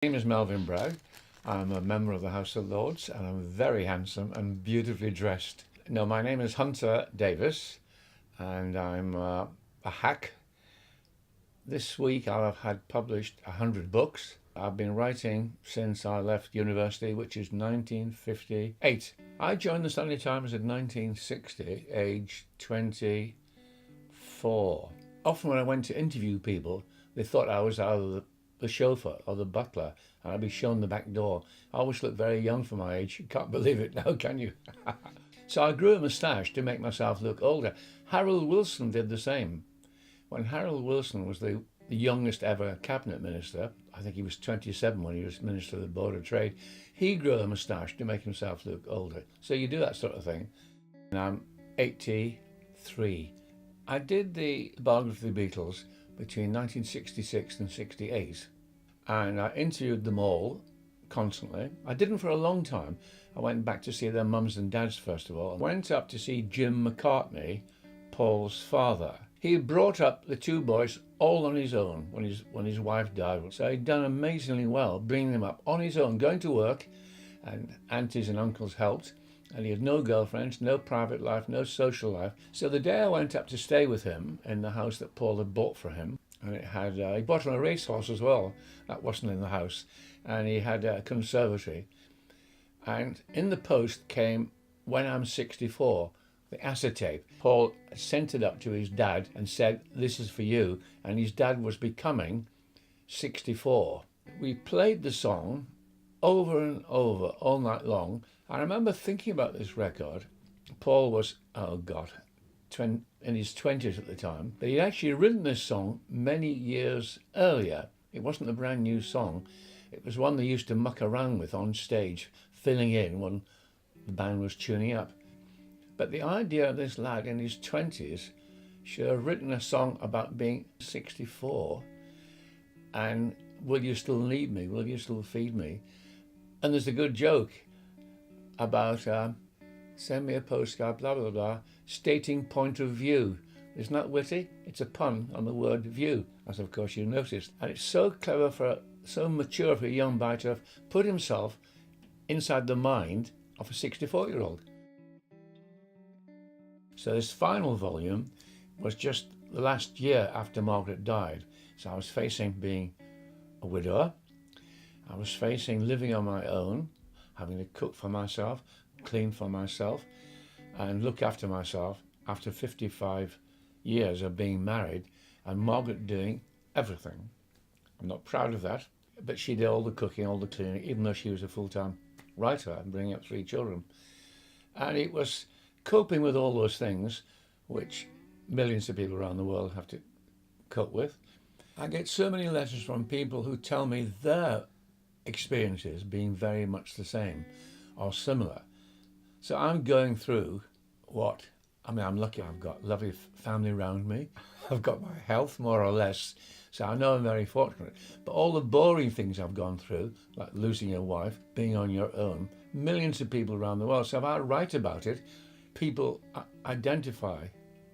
My name is Melvyn Bragg. I'm a member of the House of Lords and I'm very handsome and beautifully dressed. No, my name is Hunter Davies and I'm a hack. This week I'll have had published 100 books. I've been writing since I left university, which is 1958. I joined the Sunday Times in 1960, age 24. Often when I went to interview people, they thought I was either the chauffeur or the butler, and I'd be shown the back door. I always look very young for my age. You can't believe it now, can you? So I grew a moustache to make myself look older. Harold Wilson did the same. When Harold Wilson was the youngest ever cabinet minister, I think he was 27 when he was Minister of the Board of Trade, he grew a moustache to make himself look older. So you do that sort of thing. And I'm 83. I did the biography of the Beatles between 1966 and 68, and I interviewed them all constantly. I didn't for a long time. I went back to see their mums and dads first of all. I went up to see Jim McCartney, Paul's father. He brought up the two boys all on his own when his wife died. So he'd done amazingly well bringing them up on his own, going to work, and aunties and uncles helped. And he had no girlfriends, no private life, no social life. So the day I went up to stay with him in the house that Paul had bought for him, and it had, he bought him a racehorse as well. That wasn't in the house. And he had a conservatory. And in the post came When I'm 64, the acetate. Paul sent it up to his dad and said, "This is for you." And his dad was becoming 64. We played the song over and over all night long. I remember thinking about this record. Paul was, oh God, in his 20s at the time, but he'd actually written this song many years earlier. It wasn't a brand new song. It was one they used to muck around with on stage, filling in when the band was tuning up. But the idea of this lad in his 20s should have written a song about being 64 and will you still need me? Will you still feed me? And there's a good joke about send me a postcard, blah, blah, blah, stating point of view. Isn't that witty? It's a pun on the word view, as of course you noticed. And it's so clever, so mature for a young guy to have put himself inside the mind of a 64-year-old. So this final volume was just the last year after Margaret died. So I was facing being a widower. I was facing living on my own, having to cook for myself, clean for myself, and look after myself after 55 years of being married, and Margaret doing everything. I'm not proud of that, but she did all the cooking, all the cleaning, even though she was a full-time writer and bringing up 3 children. And it was coping with all those things, which millions of people around the world have to cope with. I get so many letters from people who tell me their experiences being very much the same or similar. So I'm going through I'm lucky I've got lovely family around me. I've got my health more or less, so I know I'm very fortunate. But all the boring things I've gone through, like losing your wife, being on your own, millions of people around the world. So if I write about it, people identify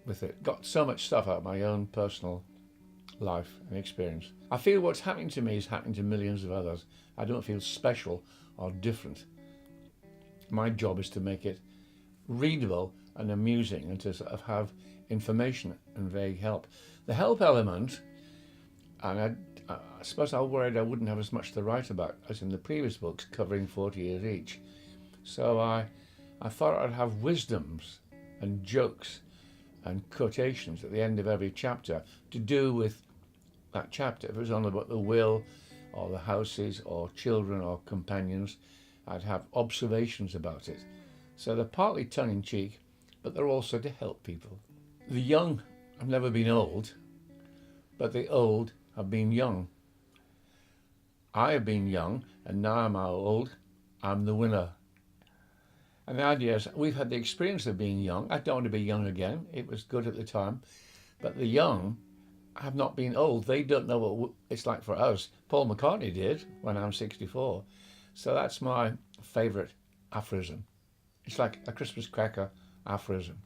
with it. Got so much stuff out of my own personal life and experience. I feel what's happening to me is happening to millions of others. I don't feel special or different. My job is to make it readable and amusing and to sort of have information and vague help. The help element, and I suppose I worried I wouldn't have as much to write about as in the previous books covering 40 years each. So I thought I'd have wisdoms and jokes and quotations at the end of every chapter to do with that chapter. If it was on about the will or the houses or children or companions, I'd have observations about it. So they're partly tongue-in-cheek, but they're also to help people. The young have never been old, but the old have been young. I have been young, and now I'm old, I'm the winner. And the idea is, we've had the experience of being young. I don't want to be young again. It was good at the time. But the young have not been old. They don't know what it's like for us. Paul McCartney did when I'm 64. So that's my favourite aphorism. It's like a Christmas cracker aphorism.